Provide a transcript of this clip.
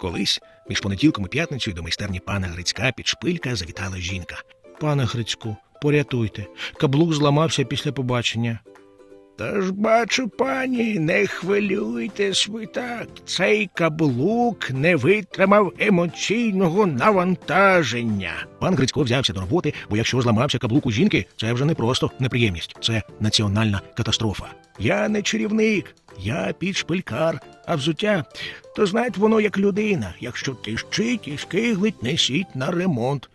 Колись між понеділком і п'ятницею до майстерні пана Грицька під Шпилька завітала жінка. «Пане Грицьку, порятуйте. Каблук зламався після побачення». «Та ж бачу, пані, не хвилюйтесь ви так. Цей каблук не витримав емоційного навантаження». Пан Грицько взявся до роботи, бо якщо зламався каблук у жінки, це вже не просто неприємність, це національна катастрофа. «Я не чарівник, я підшпилькар, а взуття, то знаєте, воно як людина. Якщо тищить і скиглить, несіть на ремонт.